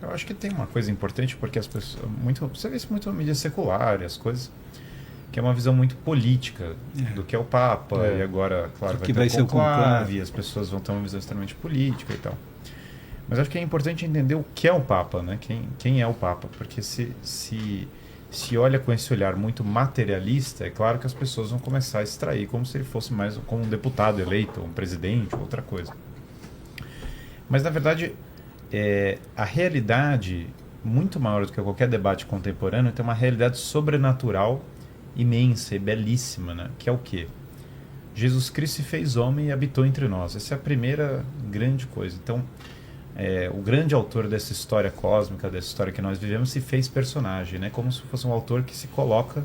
Eu acho que tem uma coisa importante, porque as pessoas, você vê isso muito na mídia secular e as coisas, que é uma visão muito política do que é o Papa, e agora, claro, O vai que ter vai o ser o conclave, conclave. e as pessoas vão ter uma visão extremamente política e tal. Mas acho que é importante entender o que é o Papa, né? Quem é o Papa, porque se olha com esse olhar muito materialista, é claro que as pessoas vão começar a extrair como se ele fosse mais como um deputado eleito, um presidente, ou outra coisa. Mas, na verdade, a realidade, muito maior do que qualquer debate contemporâneo, tem uma realidade sobrenatural imensa e belíssima, né? Que é o quê? Jesus Cristo se fez homem e habitou entre nós. Essa é a primeira grande coisa. Então, o grande autor dessa história cósmica, dessa história que nós vivemos, se fez personagem, né? Como se fosse um autor que se coloca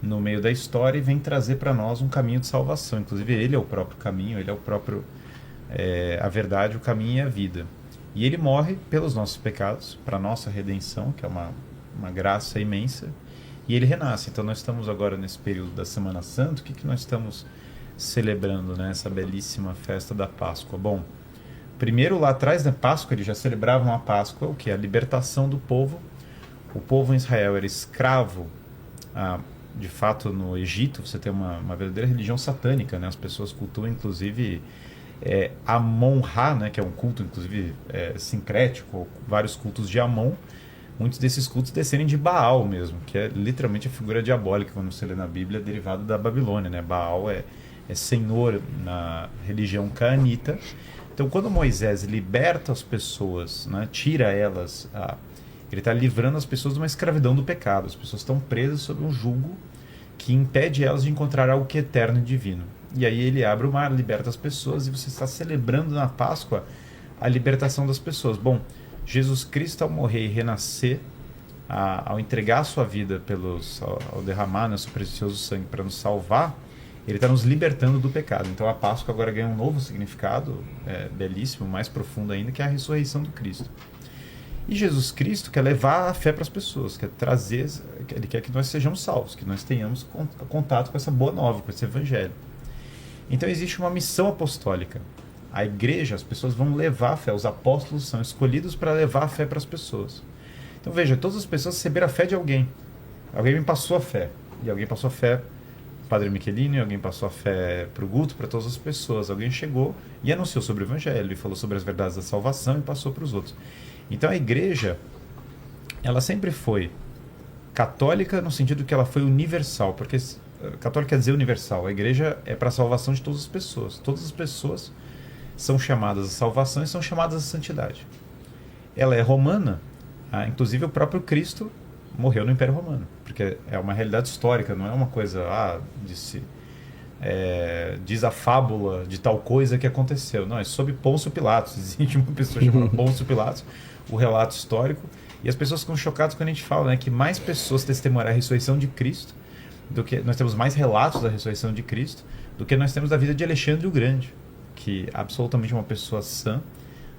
no meio da história e vem trazer para nós um caminho de salvação. Inclusive, ele é o próprio caminho, ele é o próprio a verdade, o caminho e a vida. E ele morre pelos nossos pecados, para a nossa redenção, que é uma graça imensa, e ele renasce. Então nós estamos agora nesse período da Semana Santa. O que nós estamos celebrando, né? Essa belíssima festa da Páscoa. Bom, primeiro lá atrás, na Páscoa, eles já celebravam a Páscoa, o que é a libertação do povo. O povo em Israel era escravo, de fato, no Egito. Você tem uma verdadeira religião satânica, né? As pessoas cultuam, inclusive, Amon-Ra, né, que é um culto, inclusive, sincrético, vários cultos de Amon. Muitos desses cultos descendem de Baal mesmo, que é literalmente a figura diabólica, quando você lê na Bíblia, derivado da Babilônia, né? Baal é senhor na religião caanita. Então, quando Moisés liberta as pessoas, né, tira elas, ele está livrando as pessoas de uma escravidão do pecado. As pessoas estão presas sob um jugo que impede elas de encontrar algo que é eterno e divino. E aí ele abre o mar, liberta as pessoas, e você está celebrando na Páscoa a libertação das pessoas. Bom, Jesus Cristo, ao morrer e renascer, ao entregar a sua vida ao derramar, né, seu precioso sangue para nos salvar, ele está nos libertando do pecado. Então a Páscoa agora ganha um novo significado, belíssimo, mais profundo ainda, que é a ressurreição do Cristo. E Jesus Cristo quer levar a fé para as pessoas, quer trazer, ele quer que nós sejamos salvos, que nós tenhamos contato com essa boa nova, com esse evangelho. Então existe uma missão apostólica. A igreja, as pessoas vão levar a fé, os apóstolos são escolhidos para levar a fé para as pessoas. Então veja, todas as pessoas receberam a fé de alguém. Alguém me passou a fé. E alguém passou a fé para o Padre Michelini, alguém passou a fé para o Guto, para todas as pessoas. Alguém chegou e anunciou sobre o evangelho, e falou sobre as verdades da salvação e passou para os outros. Então a igreja, ela sempre foi católica no sentido que ela foi universal, porque católico quer dizer universal. A igreja é para a salvação de todas as pessoas. Todas as pessoas são chamadas à salvação e são chamadas à santidade. Ela é romana, inclusive o próprio Cristo morreu no Império Romano, porque é uma realidade histórica, não é uma coisa, diz a fábula de tal coisa que aconteceu. Não, é sob Pôncio Pilatos. Existe uma pessoa chamada Pôncio Pilatos, o relato histórico, e as pessoas ficam chocadas quando a gente fala, né, que mais pessoas testemunharão a ressurreição de Cristo, do que nós temos mais relatos da ressurreição de Cristo do que nós temos da vida de Alexandre o Grande, que absolutamente uma pessoa sã,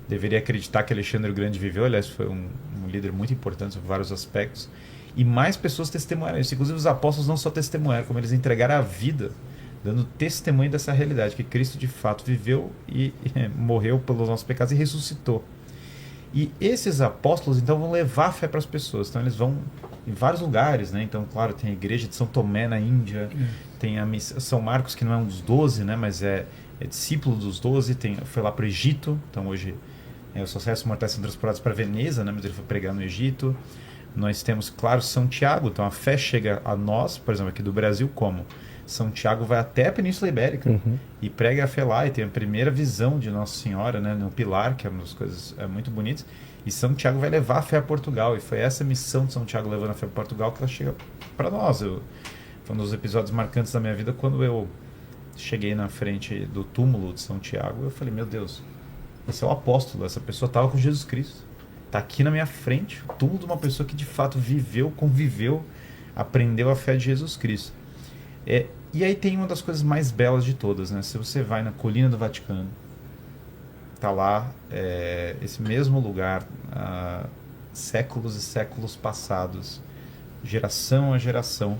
deveria acreditar que Alexandre o Grande viveu. Aliás, foi um líder muito importante sobre vários aspectos, e mais pessoas testemunharam isso. Inclusive os apóstolos não só testemunharam, como eles entregaram a vida, dando testemunho dessa realidade, que Cristo de fato viveu e morreu pelos nossos pecados e ressuscitou. E esses apóstolos então vão levar a fé para as pessoas. Então eles vão em vários lugares, né? Então, claro, tem a igreja de São Tomé na Índia, tem a São Marcos, que não é um dos 12, né? Mas é discípulo dos 12, foi lá para o Egito. Então hoje os sacerdotes mortais são transportados para Veneza, né? Mas ele foi pregar no Egito. Nós temos, claro, São Tiago. Então a fé chega a nós, por exemplo, aqui do Brasil, como? São Tiago vai até a Península Ibérica e prega a fé lá, e tem a primeira visão de Nossa Senhora, né, no Pilar, que é uma das coisas muito bonitas. E São Tiago vai levar a fé a Portugal, e foi essa missão de São Tiago levando a fé a Portugal que ela chega para nós. Foi um dos episódios marcantes da minha vida, quando eu cheguei na frente do túmulo de São Tiago. Eu falei, meu Deus, esse é o apóstolo, essa pessoa estava com Jesus Cristo, está aqui na minha frente, o túmulo de uma pessoa que de fato viveu, conviveu, aprendeu a fé de Jesus Cristo. E aí tem uma das coisas mais belas de todas, né? Se você vai na Colina do Vaticano, tá lá esse mesmo lugar, séculos e séculos passados, geração a geração,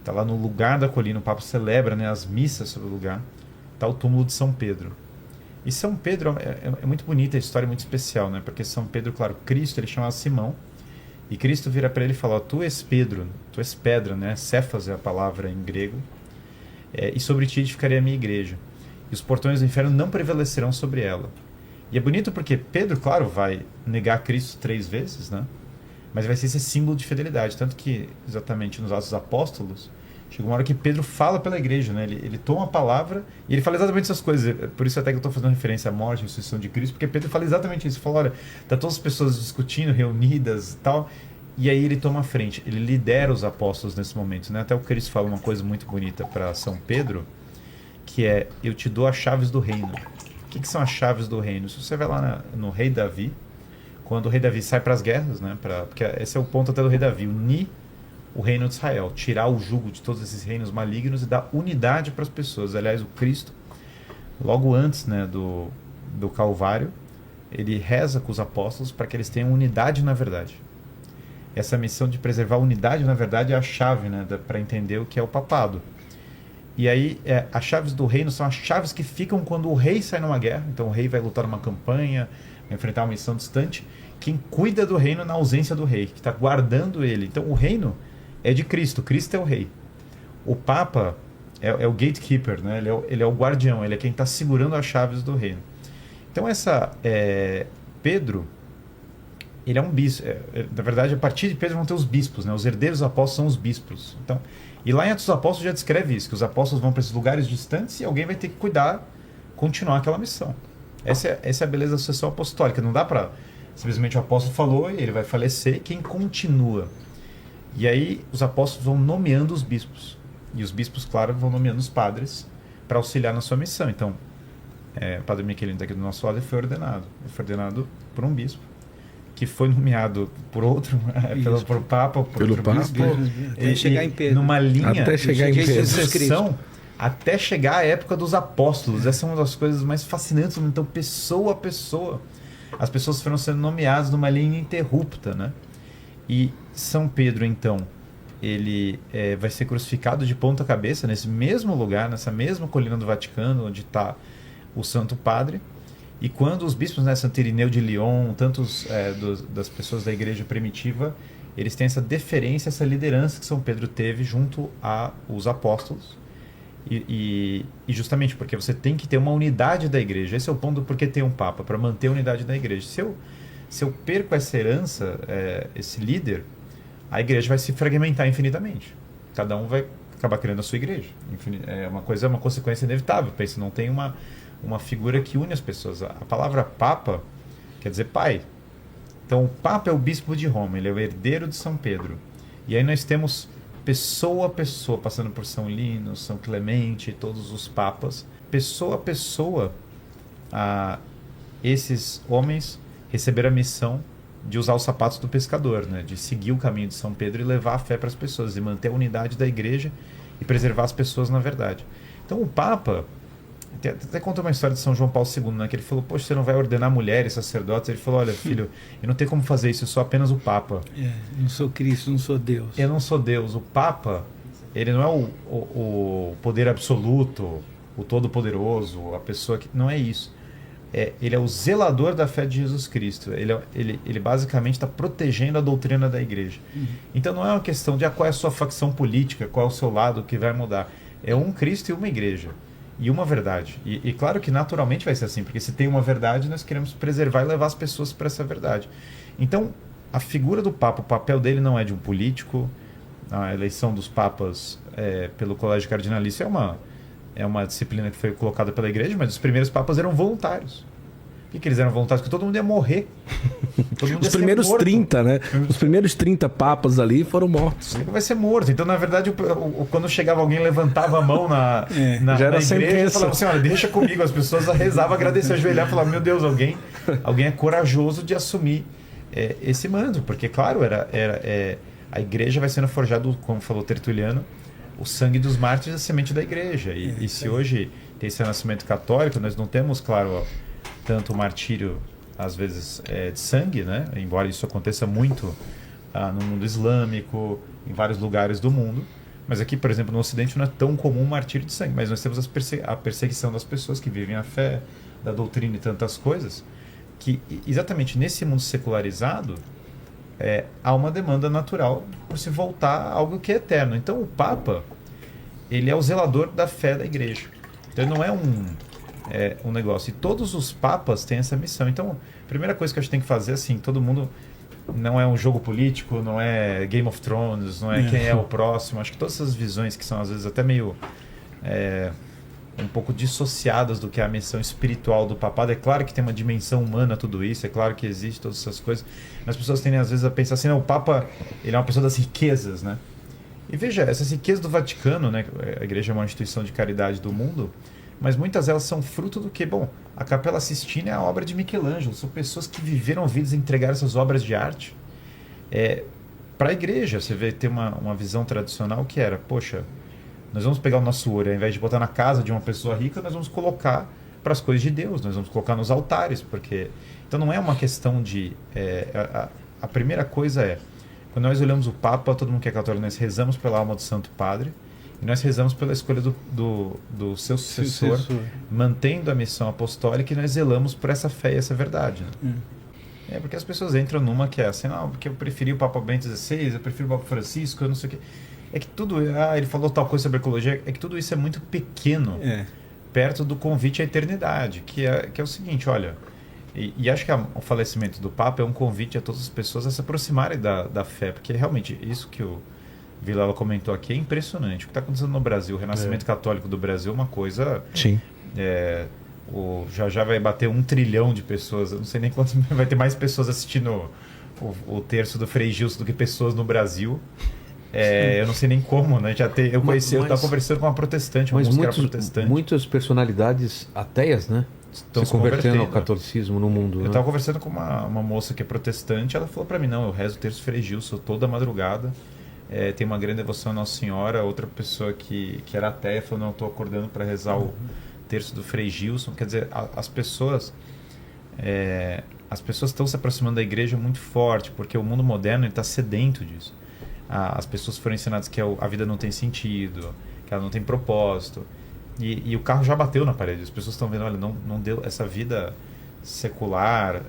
tá lá no lugar da colina. O Papa celebra, né, as missas sobre o lugar. Tá o túmulo de São Pedro. E São Pedro é muito bonita, a história é muito especial, né? Porque São Pedro, claro, Cristo, ele chamava Simão, e Cristo vira para ele e fala: ó, tu és Pedro, tu és pedra, né? Cefas é a palavra em grego, e sobre ti edificarei a minha igreja, e os portões do inferno não prevalecerão sobre ela. E é bonito porque Pedro, claro, vai negar Cristo 3 vezes, né? Mas vai ser esse símbolo de fidelidade. Tanto que, exatamente nos Atos dos Apóstolos, chega uma hora que Pedro fala pela igreja, né? Ele toma a palavra e ele fala exatamente essas coisas. Por isso até que eu estou fazendo referência à morte e à ressurreição de Cristo, porque Pedro fala exatamente isso. Ele fala: olha, tá todas as pessoas discutindo, reunidas e tal, e aí ele toma a frente. Ele lidera os apóstolos nesse momento, né? Até o Cristo fala uma coisa muito bonita para São Pedro, que é: eu te dou as chaves do reino. O que são as chaves do reino? Se você vai lá no rei Davi, quando o rei Davi sai para as guerras, né? Porque esse é o ponto até do rei Davi, unir o reino de Israel, tirar o jugo de todos esses reinos malignos e dar unidade para as pessoas. Aliás, o Cristo, logo antes, né, do Calvário, ele reza com os apóstolos para que eles tenham unidade na verdade. Essa missão de preservar a unidade na verdade é a chave, né, para entender o que é o papado. E aí, as chaves do reino são as chaves que ficam quando o rei sai numa guerra. Então o rei vai lutar numa campanha, vai enfrentar uma missão distante. Quem cuida do reino na ausência do rei, que está guardando ele. Então o reino é de Cristo, Cristo é o rei. O Papa é o gatekeeper, né? Ele é o guardião, ele é quem está segurando as chaves do reino. Então Pedro, ele é um bispo. Na verdade, a partir de Pedro vão ter os bispos, né? Os herdeiros dos apóstolos são os bispos. Então, e lá em Atos dos Apóstolos já descreve isso, que os apóstolos vão para esses lugares distantes e alguém vai ter que cuidar, continuar aquela missão. Essa é a beleza da sucessão apostólica. Não dá para simplesmente o apóstolo falou e ele vai falecer, quem continua. E aí os apóstolos vão nomeando os bispos. E os bispos, claro, vão nomeando os padres para auxiliar na sua missão. Então, o padre Michelino está aqui do nosso lado e foi ordenado. Ele foi ordenado por um bispo, que foi nomeado por outro, pelo Papa, pelo Papa, até chegar em Pedro. Numa linha até chegar em Pedro. De sucessão, até chegar à época dos apóstolos. Essa é uma das coisas mais fascinantes. Então, pessoa a pessoa, as pessoas foram sendo nomeadas numa linha ininterrupta, né? E São Pedro, então, ele vai ser crucificado de ponta cabeça nesse mesmo lugar, nessa mesma colina do Vaticano, onde está o Santo Padre. E quando os bispos, né, Santo Irineu de Lyon, tantos das pessoas da igreja primitiva, eles têm essa deferência, essa liderança que São Pedro teve junto aos apóstolos. E justamente porque você tem que ter uma unidade da igreja. Esse é o ponto do porquê ter um Papa, para manter a unidade da igreja. Se eu perco essa herança, esse líder, a igreja vai se fragmentar infinitamente. Cada um vai acabar criando a sua igreja. É uma consequência inevitável. Pense, não tem uma figura que une as pessoas. A palavra Papa quer dizer pai. Então o Papa é o bispo de Roma, ele é o herdeiro de São Pedro. E aí nós temos pessoa a pessoa, passando por São Lino, São Clemente, todos os papas, pessoa a pessoa, esses homens receberam a missão de usar os sapatos do pescador, né? De seguir o caminho de São Pedro e levar a fé para as pessoas, e manter a unidade da igreja e preservar as pessoas na verdade. Então o Papa, até conta uma história de São João Paulo II, né? Que ele falou: poxa, você não vai ordenar mulheres, sacerdotes? Ele falou: olha, filho, eu não tenho como fazer isso, eu sou apenas o Papa. Não sou Cristo, não sou Deus. Eu não sou Deus. O Papa, ele não é o poder absoluto, o todo-poderoso, a pessoa que... Não é isso. Ele é o zelador da fé de Jesus Cristo. Ele basicamente está protegendo a doutrina da igreja. Então não é uma questão de qual é a sua facção política, qual é o seu lado que vai mudar. É um Cristo e uma igreja. E uma verdade. E claro que naturalmente vai ser assim, porque se tem uma verdade, nós queremos preservar e levar as pessoas para essa verdade. Então, a figura do Papa, o papel dele não é de um político. A eleição dos papas pelo Colégio Cardinalício é uma disciplina que foi colocada pela igreja, mas os primeiros papas eram voluntários. Por que eles eram voluntários? Porque todo mundo ia morrer. Todo mundo Os primeiros 30, né? Os primeiros 30 papas ali foram mortos. Vai ser morto. Então, na verdade, quando chegava alguém, levantava a mão na igreja e falava assim: olha, deixa comigo. As pessoas rezavam, agradeciam, ajoelhavam e falavam: meu Deus, alguém é corajoso de assumir esse mando. Porque, claro, a igreja vai sendo forjada, como falou Tertuliano, o sangue dos mártires é a semente da igreja. E se hoje tem esse renascimento católico, nós não temos, claro, tanto o martírio, às vezes, de sangue, né? Embora isso aconteça muito no mundo islâmico, em vários lugares do mundo. Mas aqui, por exemplo, no Ocidente não é tão comum o martírio de sangue, mas nós temos a perseguição das pessoas que vivem a fé, da doutrina e tantas coisas, que exatamente nesse mundo secularizado há uma demanda natural por se voltar a algo que é eterno. Então o Papa, ele é o zelador da fé da igreja. Então ele não é um negócio. E todos os papas têm essa missão. Então a primeira coisa que a gente tem que fazer, assim, todo mundo... Não é um jogo político, não é Game of Thrones, não é quem é o próximo. Acho que todas essas visões que são às vezes até meio um pouco dissociadas do que é a missão espiritual do papado. É claro que tem uma dimensão humana tudo isso, é claro que existe todas essas coisas. Mas as pessoas tendem às vezes a pensar assim, não, o Papa ele é uma pessoa das riquezas, né? E veja, essas riquezas do Vaticano, né? A igreja é uma instituição de caridade do mundo, mas muitas delas são fruto do que? Bom, a Capela Sistina é a obra de Michelangelo. São pessoas que viveram vidas e entregaram essas obras de arte para a igreja. Você vê, tem uma visão tradicional que era, poxa, nós vamos pegar o nosso ouro, ao invés de botar na casa de uma pessoa rica, nós vamos colocar para as coisas de Deus, nós vamos colocar nos altares, porque... Então não é uma questão de... a primeira coisa quando nós olhamos o Papa, todo mundo que é católico, nós rezamos pela alma do Santo Padre, e nós rezamos pela escolha do seu sucessor, mantendo a missão apostólica, e nós zelamos por essa fé e essa verdade. Né? Porque as pessoas entram numa que é assim, não, porque eu preferi o Papa Bento XVI, eu prefiro o Papa Francisco, eu não sei o quê. É que tudo... ele falou tal coisa sobre ecologia, é que tudo isso é muito pequeno perto do convite à eternidade, que é o seguinte, olha... E acho que o falecimento do Papa é um convite a todas as pessoas a se aproximarem da fé, porque realmente isso que o Vilela comentou aqui é impressionante. O que está acontecendo no Brasil, o renascimento católico do Brasil é uma coisa... Sim. Já vai bater 1 trilhão de pessoas. Eu não sei nem quantos... Vai ter mais pessoas assistindo o terço do Frei Gilson do que pessoas no Brasil. Eu não sei nem como, né? Eu estava conversando com uma protestante, uma música protestante. Muitas personalidades ateias, né? Estão se convertendo ao catolicismo no mundo. Eu estava conversando com uma moça que é protestante, ela falou para mim, não, eu rezo o terço Frei Gilson toda madrugada. Tem uma grande devoção a Nossa Senhora. Outra pessoa que era ateia falou, não, eu estou acordando para rezar o terço do Frei Gilson. Quer dizer, as pessoas estão se aproximando da igreja muito forte, porque o mundo moderno está sedento disso. As pessoas foram ensinadas que a vida não tem sentido, que ela não tem propósito, e o carro já bateu na parede. As pessoas estão vendo, olha, não deu, essa vida secular,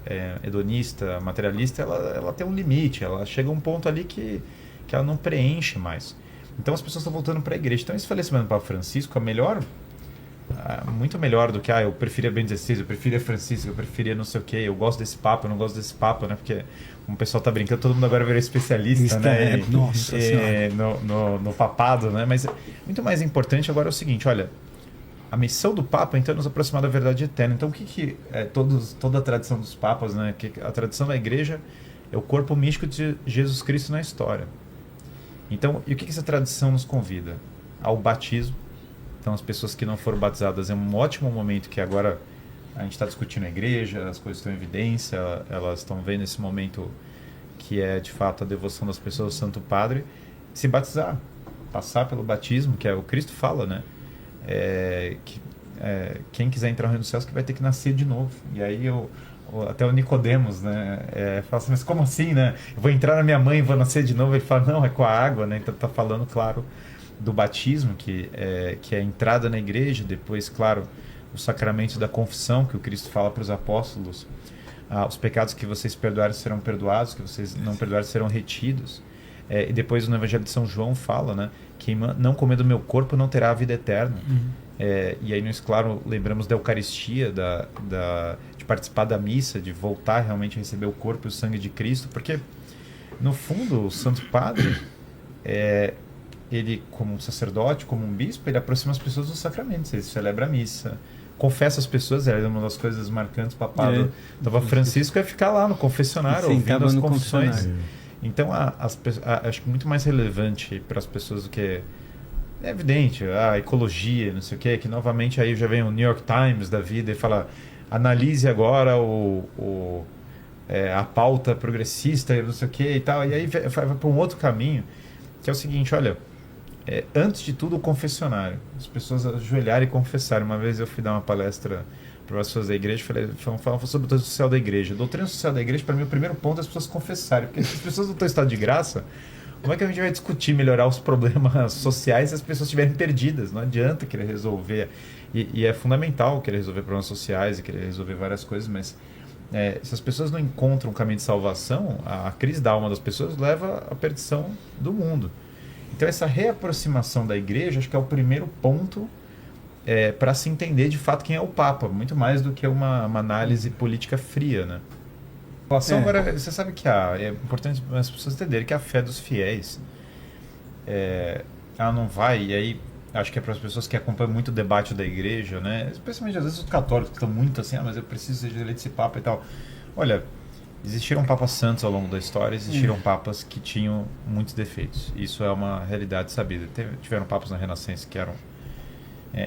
hedonista, materialista, ela tem um limite, ela chega a um ponto ali que ela não preenche mais. Então as pessoas estão voltando para a igreja. Então esse falecimento do Papa Francisco muito melhor do que eu preferia Bento XVI, eu preferia Francisco, eu preferia não sei o que, eu gosto desse Papa, eu não gosto desse Papa, né? Porque como o pessoal tá brincando, todo mundo agora virou especialista, né? Nossa Senhora. No papado, né? Mas muito mais importante agora é o seguinte, olha, a missão do Papa então é nos aproximar da verdade eterna. Então o que é toda a tradição dos papas, né? Que a tradição da igreja é o corpo místico de Jesus Cristo na história. Então, e o que essa tradição nos convida? Ao batismo. Então, as pessoas que não foram batizadas, é um ótimo momento que agora a gente está discutindo a igreja, as coisas estão em evidência, elas estão vendo esse momento que é, de fato, a devoção das pessoas ao Santo Padre, se batizar, passar pelo batismo, que é o Cristo fala, né? Quem quiser entrar no reino dos céus que vai ter que nascer de novo. E aí até o Nicodemos, né? Fala assim, mas como assim, né? Eu vou entrar na minha mãe e vou nascer de novo? Ele fala, não, é com a água, né? Então está falando, claro, do batismo, que é a entrada na igreja, depois, claro, o sacramento da confissão, que o Cristo fala para os apóstolos, os pecados que vocês perdoarem serão perdoados, que vocês não perdoarem serão retidos. E depois no Evangelho de São João fala, né, quem não comer do meu corpo não terá a vida eterna. E aí nós, claro, lembramos da Eucaristia, de participar da missa, de voltar realmente a receber o corpo e o sangue de Cristo, porque no fundo o Santo Padre ele, como um sacerdote, como um bispo, ele aproxima as pessoas dos sacramentos, ele celebra a missa, confessa as pessoas. Era uma das coisas marcantes, papado do Papa Francisco, é ficar lá no confessionário, ouvindo as confissões. Então, acho que muito mais relevante para as pessoas do que... É evidente, a ecologia, não sei o quê, que novamente aí já vem o New York Times da vida e fala, analise agora a pauta progressista, não sei o quê e tal, e aí vai para um outro caminho, que é o seguinte, olha, antes de tudo o confessionário, as pessoas ajoelharem e confessarem. Uma vez eu fui dar uma palestra para as pessoas da igreja, falando sobre a doutrina social da igreja. A doutrina social da igreja, para mim, o primeiro ponto é as pessoas confessarem, porque se as pessoas não estão em estado de graça, Como é que a gente vai discutir melhorar os problemas sociais se as pessoas estiverem perdidas? Não adianta querer resolver. E é fundamental querer resolver problemas sociais e querer resolver várias coisas, mas se as pessoas não encontram um caminho de salvação, a crise da alma das pessoas leva à perdição do mundo. Então essa reaproximação da igreja, acho que é o primeiro ponto para se entender de fato quem é o Papa, muito mais do que uma análise política fria, né? Agora, você sabe que é importante as pessoas entenderem que a fé dos fiéis ela não vai, e aí acho que é para as pessoas que acompanham muito o debate da igreja, né? Especialmente às vezes os católicos que estão muito assim, mas eu preciso ser eleito esse Papa e tal. Olha, existiram papas santos ao longo da história, existiram papas que tinham muitos defeitos. Isso é uma realidade sabida. Tiveram papas na Renascença que eram...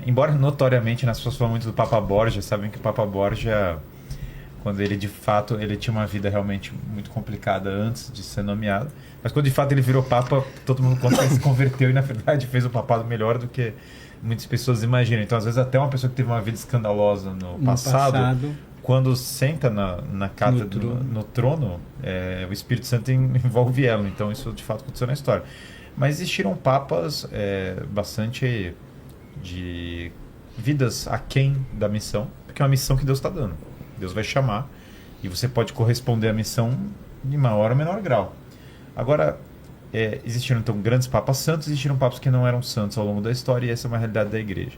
embora notoriamente, né, as pessoas falam muito do Papa Borgia, sabem que o Papa Borgia, quando ele de fato ele tinha uma vida realmente muito complicada antes de ser nomeado, mas quando de fato ele virou Papa, todo mundo conta que ele se converteu e na verdade fez o papado melhor do que muitas pessoas imaginam. Então às vezes até uma pessoa que teve uma vida escandalosa no passado, quando senta na cátedra, no trono, o Espírito Santo envolve ela. Então isso de fato aconteceu na história. Mas existiram papas bastante de vidas aquém da missão, porque é uma missão que Deus está dando. Deus vai chamar e você pode corresponder à missão de maior ou menor grau. Agora, existiram então grandes papas santos, existiram papas que não eram santos ao longo da história, e essa é uma realidade da igreja.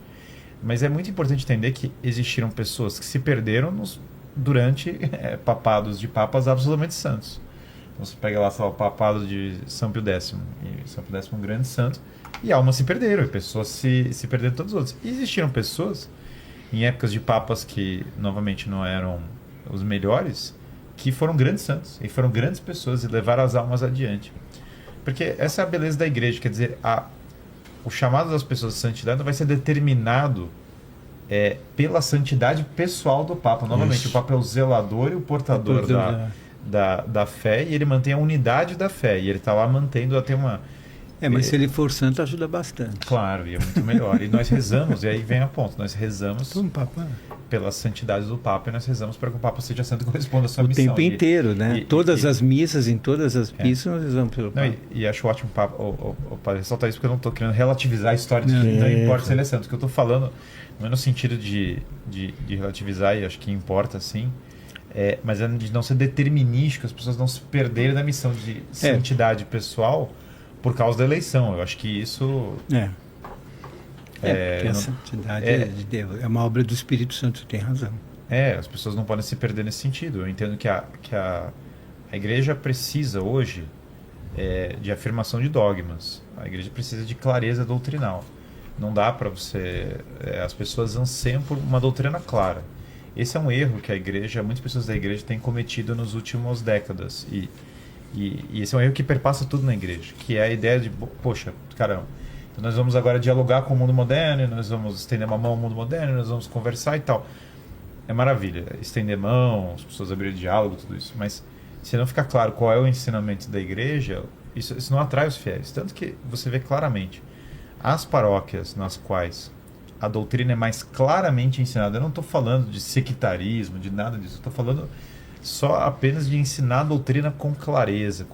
Mas é muito importante entender que existiram pessoas que se perderam durante papados de papas absolutamente santos. Então, você pega lá o papado de São Pio X, e São Pio X é um grande santo, e almas se perderam, e pessoas se perderam todos os outros. E existiram pessoas, em épocas de papas que, novamente, não eram os melhores, que foram grandes santos, e foram grandes pessoas, e levaram as almas adiante. Porque essa é a beleza da igreja, quer dizer, o chamado das pessoas de santidade não vai ser determinado pela santidade pessoal do Papa. Novamente, o Papa é o zelador e o portador da fé, e ele mantém a unidade da fé, e ele está lá mantendo até uma... mas se ele for santo, ajuda bastante. Claro, e é muito melhor. E nós rezamos, e aí vem a ponto, nós rezamos pela santidade do Papa, e nós rezamos para que o Papa seja santo e corresponda à sua missão. O tempo inteiro, né? Todas as missas, em todas as missas, nós rezamos pelo Papa. E acho ótimo o Padre ressaltar isso, porque eu não estou querendo relativizar a história de não importa se ele é santo. O que eu estou falando não é no sentido de relativizar, e acho que importa sim, mas é de não ser determinístico, as pessoas não se perderem da missão de santidade pessoal por causa da eleição. Eu acho que isso... porque a santidade de Deus é uma obra do Espírito Santo, tem razão. As pessoas não podem se perder nesse sentido. Eu entendo que a igreja precisa hoje de afirmação de dogmas. A igreja precisa de clareza doutrinal. Não dá para você... as pessoas anseiam por uma doutrina clara. Esse é um erro que muitas pessoas da igreja têm cometido nas últimas décadas. E esse é um erro que perpassa tudo na igreja, que é a ideia de, poxa, caramba, então nós vamos agora dialogar com o mundo moderno, nós vamos estender uma mão ao mundo moderno, nós vamos conversar e tal. É maravilha, estender mão, as pessoas abrirem diálogo, tudo isso, mas se não ficar claro qual é o ensinamento da igreja, isso não atrai os fiéis. Tanto que você vê claramente as paróquias nas quais a doutrina é mais claramente ensinada. Eu não estou falando de sectarismo, de nada disso, eu estou falando só apenas de ensinar a doutrina com clareza,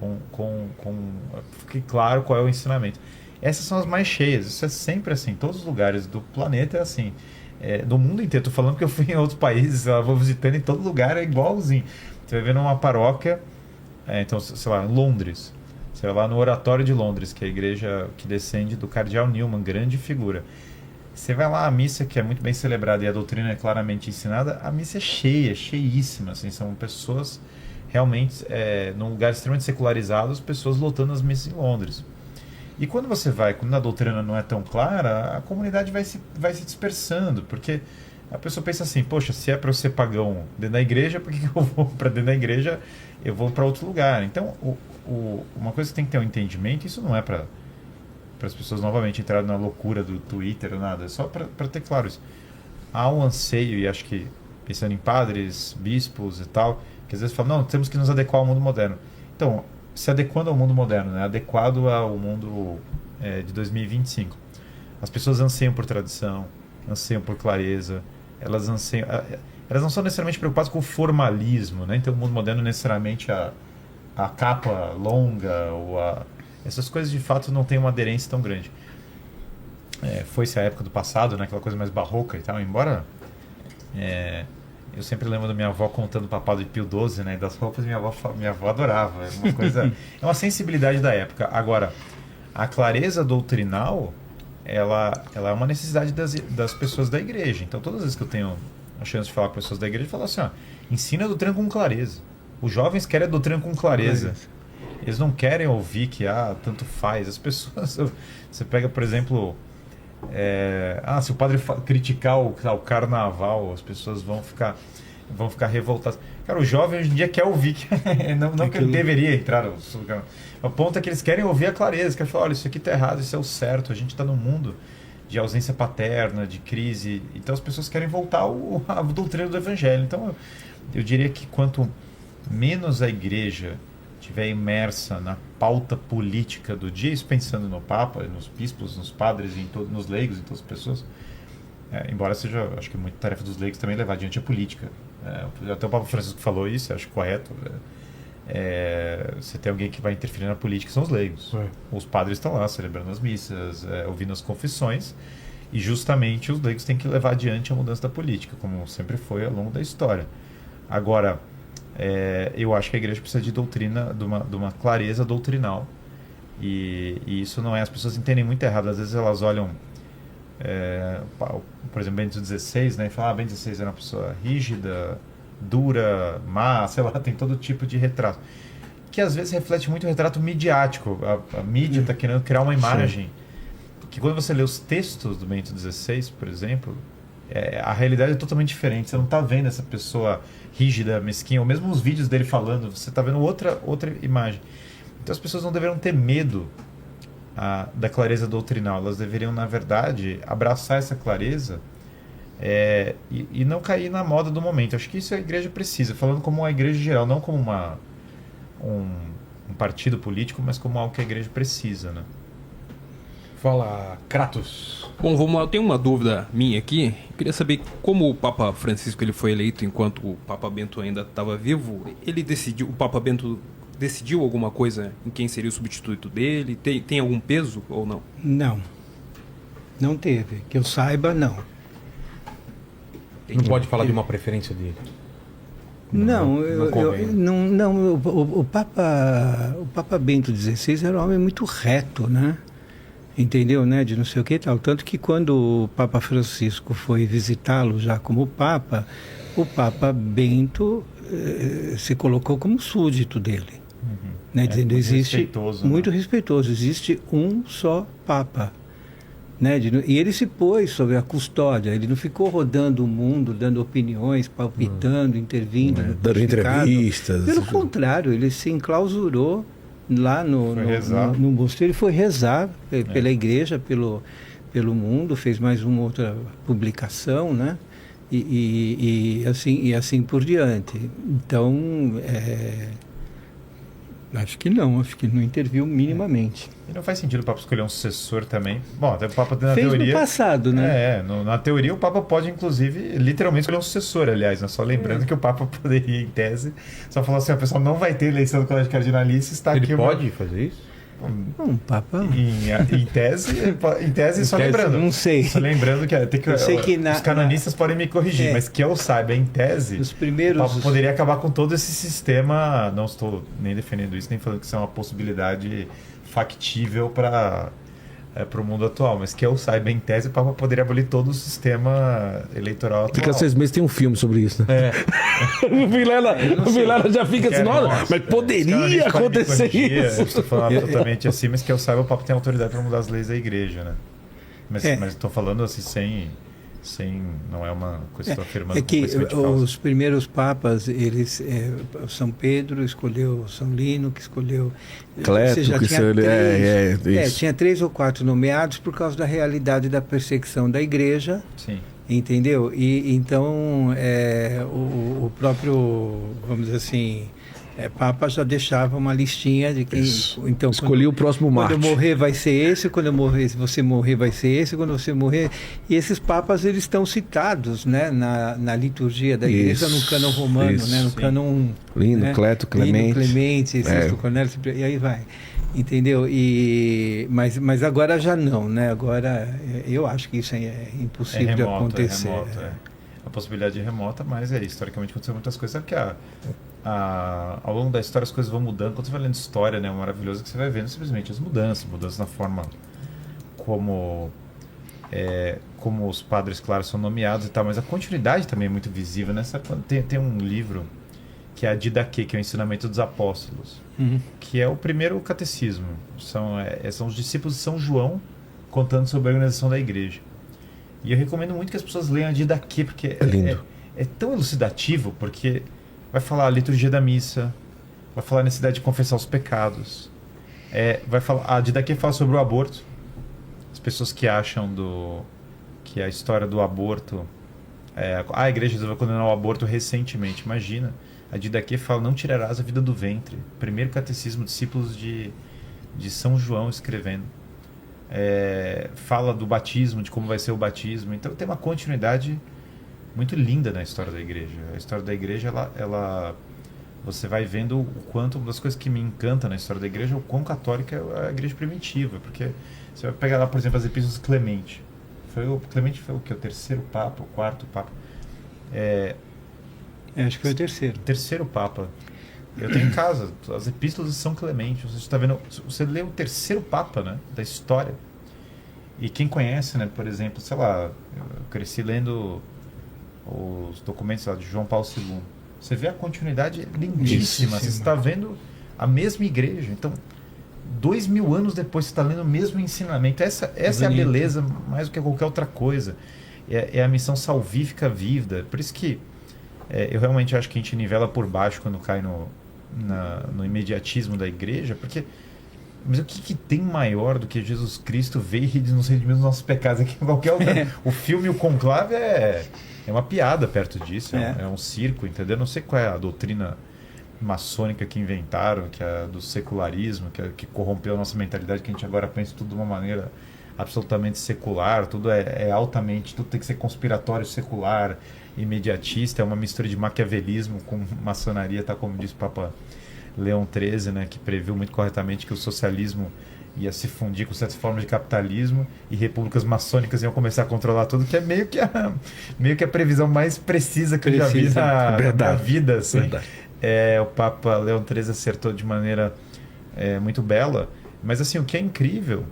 fique claro qual é o ensinamento. Essas são as mais cheias, isso é sempre assim, em todos os lugares do planeta é assim, do mundo inteiro. Estou falando que eu fui em outros países, eu vou visitando, em todo lugar é igualzinho. Você vai ver numa paróquia, então, sei lá, em Londres, sei lá, no Oratório de Londres, que é a igreja que descende do Cardeal Newman, grande figura. Você vai lá, a missa que é muito bem celebrada e a doutrina é claramente ensinada, a missa é cheia, cheíssima, assim, são pessoas realmente, num lugar extremamente secularizado, as pessoas lotando as missas em Londres. E quando a doutrina não é tão clara, a comunidade vai se dispersando, porque a pessoa pensa assim, poxa, se é para eu ser pagão dentro da igreja, por que eu vou para dentro da igreja, eu vou para outro lugar? Então, uma coisa que tem que ter um entendimento, isso não é para as pessoas novamente entrarem na loucura do Twitter ou nada, é só para ter claro isso. Há um anseio, e acho que pensando em padres, bispos e tal, que às vezes falam, não, temos que nos adequar ao mundo moderno. Então, se adequando ao mundo moderno, né? Adequado ao mundo de 2025. As pessoas anseiam por tradição, anseiam por clareza, elas não são necessariamente preocupadas com o formalismo, né? Então o mundo moderno necessariamente a capa longa ou Essas coisas de fato não têm uma aderência tão grande. Foi-se a época do passado, né? Aquela coisa mais barroca e tal, embora eu sempre lembro da minha avó contando o papado de Pio XII, né? Das roupas, minha avó adorava. É uma coisa, é uma sensibilidade da época. Agora, a clareza doutrinal, ela é uma necessidade das pessoas da igreja. Então, todas as vezes que eu tenho a chance de falar com pessoas da igreja, eu falo assim, ensina a doutrina com clareza. Os jovens querem a doutrina com clareza. Eles não querem ouvir que tanto faz. As pessoas... Você pega, por exemplo... se o padre criticar o carnaval, as pessoas vão ficar revoltadas. Cara, o jovem hoje em dia quer ouvir, não que ele deveria entrar. O ponto é que eles querem ouvir a clareza, querem falar, olha, isso aqui está errado, isso é o certo. A gente está num mundo de ausência paterna, de crise. Então as pessoas querem voltar à doutrina do evangelho. Então eu diria que quanto menos a igreja estiver imersa na pauta política do dia, isso pensando no Papa, nos bispos, nos padres, nos leigos, em todas as pessoas, embora seja, acho que muita tarefa dos leigos também levar adiante a política. Até o Papa Francisco falou isso, eu acho correto. Você tem alguém que vai interferir na política, são os leigos. Os padres estão lá celebrando as missas, ouvindo as confissões, e justamente os leigos têm que levar adiante a mudança da política, como sempre foi ao longo da história. Agora, eu acho que a igreja precisa de doutrina, de uma clareza doutrinal, e isso não é, as pessoas entendem muito errado. Às vezes elas olham, por exemplo, Bento XVI, né, e falam, Bento XVI era uma pessoa rígida, dura, má, sei lá, tem todo tipo de retrato, que às vezes reflete muito o retrato midiático. A mídia está querendo criar uma imagem que, quando você lê os textos do Bento XVI, por exemplo, a realidade é totalmente diferente. Você não está vendo essa pessoa rígida, mesquinha, ou mesmo os vídeos dele falando, você está vendo outra imagem. Então as pessoas não deveriam ter medo da clareza doutrinal. Elas deveriam, na verdade, abraçar essa clareza e não cair na moda do momento. Acho que isso a igreja precisa, falando como a igreja geral, não como um partido político, mas como algo que a igreja precisa, né? Fala, Kratos. Bom, vamos lá. Eu tenho uma dúvida minha aqui. Eu queria saber como o Papa Francisco ele foi eleito enquanto o Papa Bento ainda estava vivo. O Papa Bento decidiu alguma coisa em quem seria o substituto dele? Tem algum peso ou não? Não teve. Que eu saiba, não. Não pode falar de uma preferência dele. O Papa Bento XVI era um homem muito reto, né? Entendeu, né? De não sei o que e tal. Tanto que quando o Papa Francisco foi visitá-lo já como Papa, o Papa Bento se colocou como súdito dele. Né? Dizendo, muito respeitoso, existe um só Papa. Né? E ele se pôs sobre a custódia, ele não ficou rodando o mundo, dando opiniões, palpitando, intervindo. Dando entrevistas. Pelo contrário, ele se enclausurou lá no mosteiro, foi rezar pela igreja, pelo mundo, fez mais uma outra publicação, né? E assim por diante. Então, acho que não interviu minimamente. E não faz sentido o Papa escolher um sucessor também. Bom, até o Papa na fez teoria... no passado, né? Na teoria o Papa pode, inclusive, literalmente escolher um sucessor, aliás, né? Só lembrando que o Papa poderia, em tese, só falar assim, a pessoa não vai ter eleição do Colégio Cardinalício, está aqui... Ele pode fazer isso? Um Papa... Em tese, só lembrando. Não sei. Só lembrando que os canonistas podem me corrigir, mas que eu saiba, em tese, o Papa poderia acabar com todo esse sistema. Não estou nem defendendo isso, nem falando que isso é uma possibilidade factível para o mundo atual, mas que eu saiba, em tese, o Papa poderia abolir todo o sistema eleitoral atual. Fica 6 meses, tem um filme sobre isso, né? O Vilela já fica assim, mas poderia acontecer isso. Eu estou falando absolutamente assim, mas que eu saiba, o Papa tem autoridade para mudar as leis da igreja, né? Mas estou falando assim, sem não é uma coisa que estou afirmando. É que os primeiros papas, eles, São Pedro escolheu São Lino, que escolheu... Cleto, tinha 3 ou 4 nomeados por causa da realidade da perseguição da igreja. Sim. Entendeu? E então o próprio, vamos dizer assim, Papa já deixava uma listinha de quem... Então, escolhi o próximo Marte. Quando eu morrer vai ser esse, se você morrer vai ser esse, quando você morrer... E esses papas, eles estão citados, né, na liturgia da igreja, no cânon romano, né, no cânon... Lino, Cleto, Clemente. Lino, Clemente, Sexto Cornélio, e aí vai. Entendeu? Mas agora já não, né? Agora eu acho que isso é impossível de acontecer. A possibilidade é remota, mas historicamente aconteceu muitas coisas. Sabe que ao longo da história as coisas vão mudando. Quando você vai lendo história, né, é maravilhoso que você vai vendo simplesmente as mudanças na forma como os padres claros são nomeados e tal, mas a continuidade também é muito visível, né? Sabe, tem um livro que é a Didaquê, que é o Ensinamento dos Apóstolos, que é o primeiro catecismo. São os discípulos de São João contando sobre a organização da igreja. E eu recomendo muito que as pessoas leiam a Didaquê, porque é tão elucidativo, porque vai falar a liturgia da missa, vai falar a necessidade de confessar os pecados, a Didaquê fala sobre o aborto. As pessoas que acham que a história do aborto... a igreja resolveu condenar o aborto recentemente. Imagina, a Didaquê fala: não tirarás a vida do ventre. Primeiro catecismo, discípulos de São João escrevendo. Fala do batismo, de como vai ser o batismo. Então tem uma continuidade muito linda na história da igreja. A história da igreja, você vai vendo o quanto... Uma das coisas que me encanta na história da igreja é o quão católica é a igreja primitiva. Porque você vai pegar lá, por exemplo, as epístolas de Clemente. Clemente foi o que? O terceiro papa, o quarto papa? Acho que foi o terceiro. Terceiro papa. Eu tenho em casa as epístolas de São Clemente. Você está vendo? Você lê o terceiro papa, né, da história. E quem conhece, né, por exemplo, sei lá, eu cresci lendo os documentos lá de João Paulo II. Você vê a continuidade lindíssima. Você está vendo a mesma igreja. Então, 2000 anos depois você está lendo o mesmo ensinamento. Essa é a beleza mais do que qualquer outra coisa. É a missão salvífica vívida. Por isso que eu realmente acho que a gente nivela por baixo quando cai no imediatismo da igreja, porque mas o que tem maior do que Jesus Cristo veio e nos redimiu dos nossos pecados? Aqui, qualquer outra, o filme O Conclave é uma piada perto disso, é um circo, entendeu? Não sei qual é a doutrina maçônica que inventaram, que é do secularismo, que corrompeu a nossa mentalidade, que a gente agora pensa tudo de uma maneira absolutamente secular, tudo é altamente, tudo tem que ser conspiratório, secular, imediatista, é uma mistura de maquiavelismo com maçonaria, tá, como diz o Papa Leão XIII, né, que previu muito corretamente que o socialismo ia se fundir com certas formas de capitalismo e repúblicas maçônicas iam começar a controlar tudo, que é meio que a previsão mais precisa que eu já vi na minha vida, assim. O Papa Leão XIII acertou de maneira muito bela, mas assim, o que é incrível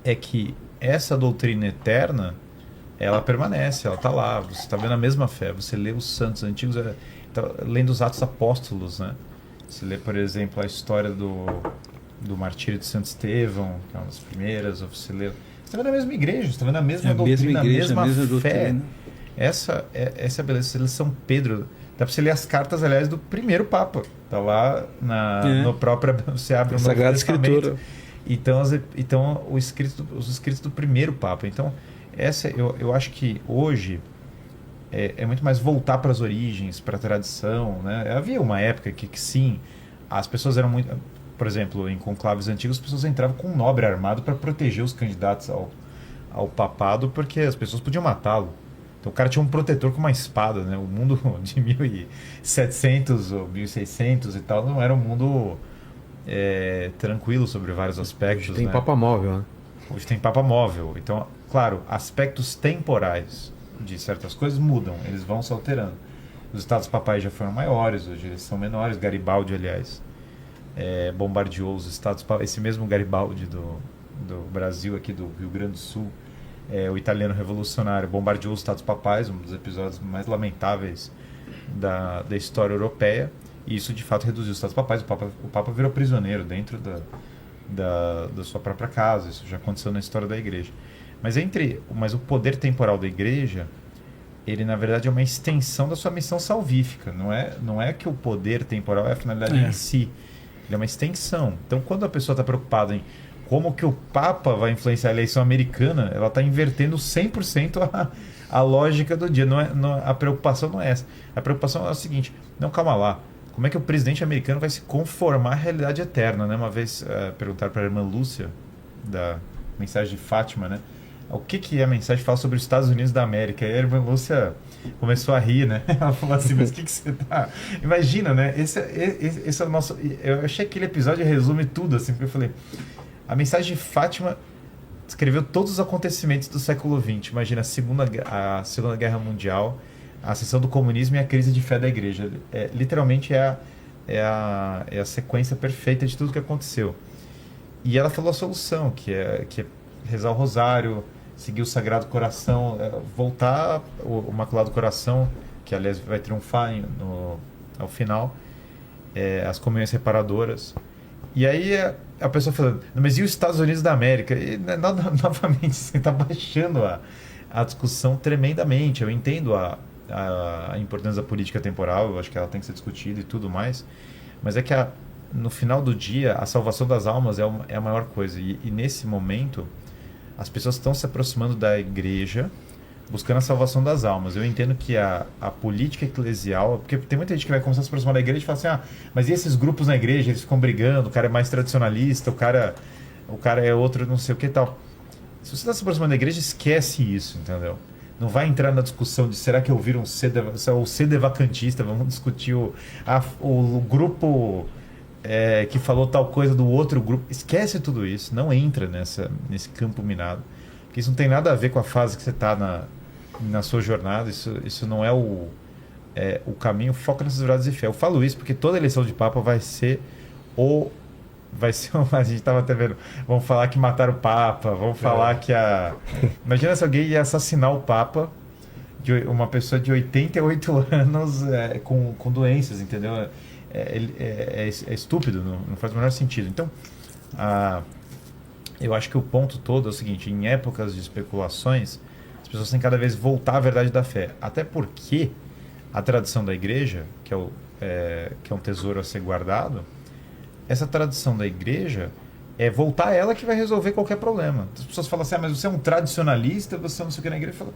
é que essa doutrina eterna, ela permanece, ela está lá, você está vendo a mesma fé, você lê os santos antigos, tá lendo os Atos Apóstolos, né? Você lê, por exemplo, a história do martírio de Santo Estevão, que é uma das primeiras, ou você está vendo a mesma igreja, você está vendo a mesma doutrina, a mesma fé. Doutrina. Essa é a beleza. Você lê São Pedro, dá para você ler as cartas, aliás, do primeiro Papa, está lá no próprio, você abre o Sagrada Escritura. Então, os escritos do primeiro Papa. Então, eu acho que hoje é muito mais voltar para as origens, para a tradição, né? Havia uma época que sim, as pessoas eram muito... Por exemplo, em conclaves antigos, as pessoas entravam com um nobre armado para proteger os candidatos ao papado, porque as pessoas podiam matá-lo. Então o cara tinha um protetor com uma espada, né? O mundo de 1700 ou 1600 e tal não era um mundo tranquilo sobre vários aspectos. Hoje tem, né? Papa móvel, né? Hoje tem Papa móvel. Então, claro, aspectos temporais de certas coisas mudam, eles vão se alterando. Os estados papais já foram maiores, hoje eles são menores. Garibaldi, aliás, bombardeou os estados papais. Esse mesmo Garibaldi do Brasil, aqui do Rio Grande do Sul, o italiano revolucionário, bombardeou os estados papais, um dos episódios mais lamentáveis da história europeia. E isso, de fato, reduziu os estados papais. O Papa virou prisioneiro dentro da sua própria casa. Isso já aconteceu na história da igreja. Mas o poder temporal da igreja, ele na verdade é uma extensão da sua missão salvífica. Não é que o poder temporal é a finalidade em si. Ele é uma extensão. Então, quando a pessoa está preocupada em como que o Papa vai influenciar a eleição americana, ela está invertendo 100% a lógica do dia. A preocupação não é essa. A preocupação é o seguinte: não, calma lá. Como é que o presidente americano vai se conformar à realidade eterna, né? Uma vez perguntaram para a irmã Lúcia, da mensagem de Fátima, né? O que a mensagem fala sobre os Estados Unidos da América? E a irmã Lúcia começou a rir, né? Ela falou assim, mas o que você tá... Imagina, né? Esse é o nosso... Eu achei que aquele episódio resume tudo, assim, porque eu falei... A mensagem de Fátima descreveu todos os acontecimentos do século XX. Imagina a Segunda Guerra Mundial, a ascensão do comunismo e a crise de fé da igreja. Literalmente é a sequência perfeita de tudo que aconteceu. E ela falou a solução, que é rezar o rosário, seguir o Sagrado Coração, voltar o Imaculado Coração, que aliás vai triunfar ao final, as comunhões reparadoras. E aí a pessoa falando, mas e os Estados Unidos da América? E, novamente, você está baixando a discussão tremendamente. Eu entendo a importância da política temporal, eu acho que ela tem que ser discutida e tudo mais, mas é que no final do dia, a salvação das almas é a maior coisa. E nesse momento, as pessoas estão se aproximando da igreja, buscando a salvação das almas. Eu entendo que a política eclesial... Porque tem muita gente que vai começar a se aproximar da igreja e fala assim, mas e esses grupos na igreja? Eles ficam brigando, o cara é mais tradicionalista, o cara é outro não sei o que e tal. Se você está se aproximando da igreja, esquece isso, entendeu? Não vai entrar na discussão de será que eu viro um sedevacantista, vamos discutir o grupo que falou tal coisa do outro grupo. Esquece tudo isso, não entra nesse campo minado. Porque isso não tem nada a ver com a fase que você está na sua jornada, isso não é o caminho. Foca nessas verdades de fé. Eu falo isso porque toda eleição de Papa vai ser a gente estava até vendo, vão falar que mataram o Papa, vão falar que imagina se alguém ia assassinar o Papa, uma pessoa de 88 anos com doenças, entendeu? É estúpido, não faz o menor sentido. Então, eu acho que o ponto todo é o seguinte: em épocas de especulações, as pessoas têm cada vez voltar à verdade da fé, até porque a tradição da igreja, que é um tesouro a ser guardado, essa tradição da igreja é voltar a ela que vai resolver qualquer problema. As pessoas falam assim, mas você é um tradicionalista, você não sei o que na igreja. Falo,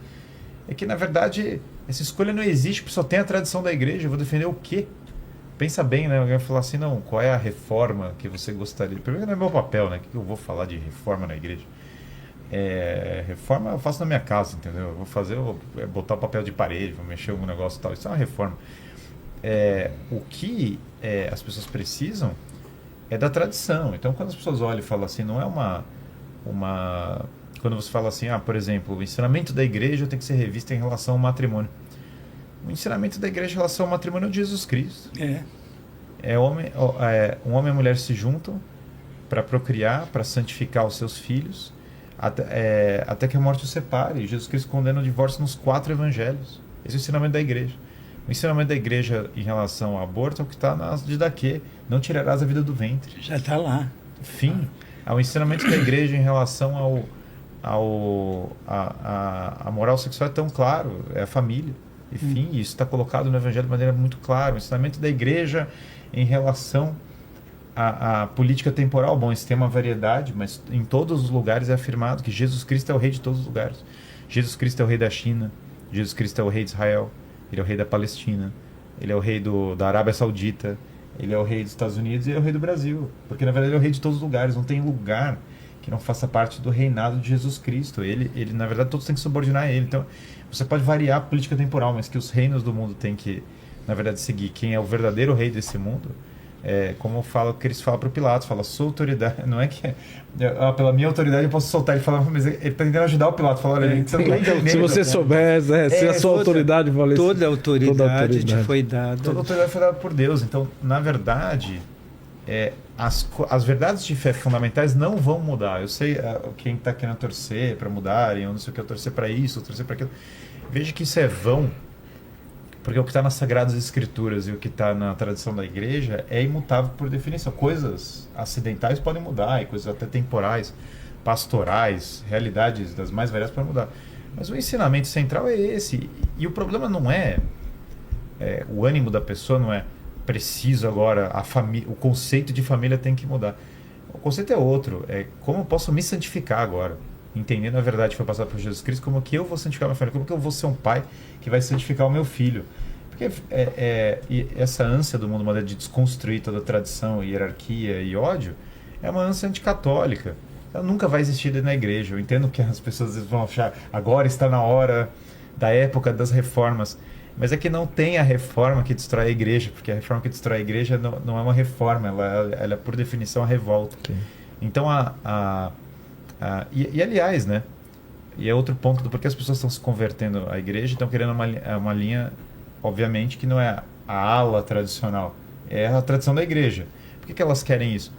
é que, na verdade, essa escolha não existe, porque só tem a tradição da igreja. Eu vou defender o quê? Pensa bem, né? Alguém vai falar assim, não, qual é a reforma que você gostaria? Primeiro, não é meu papel, né? O que eu vou falar de reforma na igreja? Reforma eu faço na minha casa, entendeu? Eu vou botar o papel de parede, vou mexer algum negócio e tal. Isso é uma reforma. O que as pessoas precisam é da tradição. Então, quando as pessoas olham e falam assim, não é quando você fala assim, por exemplo, o ensinamento da igreja tem que ser revisto em relação ao matrimônio. O ensinamento da igreja em relação ao matrimônio é de Jesus Cristo. Um homem e a mulher se juntam para procriar, para santificar os seus filhos, até que a morte os separe. Jesus Cristo condena o divórcio nos 4 evangelhos. Esse é o ensinamento da igreja. O ensinamento da igreja em relação ao aborto é o que está na de Daquê. Não tirarás a vida do ventre. Já está lá. Fim. O ensinamento da igreja em relação a moral sexual é tão claro. É a família. E fim. Isso está colocado no evangelho de maneira muito clara. O ensinamento da igreja em relação à política temporal. Bom, isso tem uma variedade, mas em todos os lugares é afirmado que Jesus Cristo é o rei de todos os lugares. Jesus Cristo é o rei da China. Jesus Cristo é o rei de Israel. Ele é o rei da Palestina, ele é o rei da Arábia Saudita, ele é o rei dos Estados Unidos e ele é o rei do Brasil. Porque, na verdade, ele é o rei de todos os lugares. Não tem lugar que não faça parte do reinado de Jesus Cristo. Ele na verdade, todos têm que subordinar a ele. Então, você pode variar a política temporal, mas que os reinos do mundo têm que, na verdade, seguir quem é o verdadeiro rei desse mundo. Como que eles falam para o Pilatos, fala, sua autoridade, não é que pela minha autoridade eu posso soltar. Ele fala, mas ele está tentando ajudar o Pilatos, fala, olha, você não tá entendendo, se você soubesse, se a sua autoridade valesse, toda a autoridade te foi dada. Toda a autoridade foi dada por Deus. Então, na verdade, as verdades de fé fundamentais não vão mudar. Eu sei quem está querendo torcer para mudarem, eu não sei o que, eu torcer para isso, eu torcer para aquilo. Veja que isso é vão. Porque o que está nas Sagradas Escrituras e o que está na tradição da igreja é imutável por definição. Coisas acidentais podem mudar, e coisas até temporais, pastorais, realidades das mais variadas podem mudar. Mas o ensinamento central é esse. E o problema não o ânimo da pessoa não é preciso agora, o conceito de família tem que mudar. O conceito é outro, é como eu posso me santificar agora. Entendendo a verdade que foi passada por Jesus Cristo, como que eu vou santificar minha família, como que eu vou ser um pai que vai santificar o meu filho. Porque e essa ânsia do mundo moderno de desconstruir toda a tradição, hierarquia e ódio é uma ânsia anticatólica. Ela nunca vai existir na igreja. Eu entendo que as pessoas vão achar agora está na hora da época das reformas. Mas é que não tem a reforma que destrói a igreja, porque a reforma que destrói a igreja não é uma reforma, ela é por definição a revolta. Sim. Então, aliás, né? E é outro ponto do porquê as pessoas estão se convertendo à igreja e estão querendo uma linha, obviamente, que não é a ala tradicional, é a tradição da igreja. Por que elas querem isso?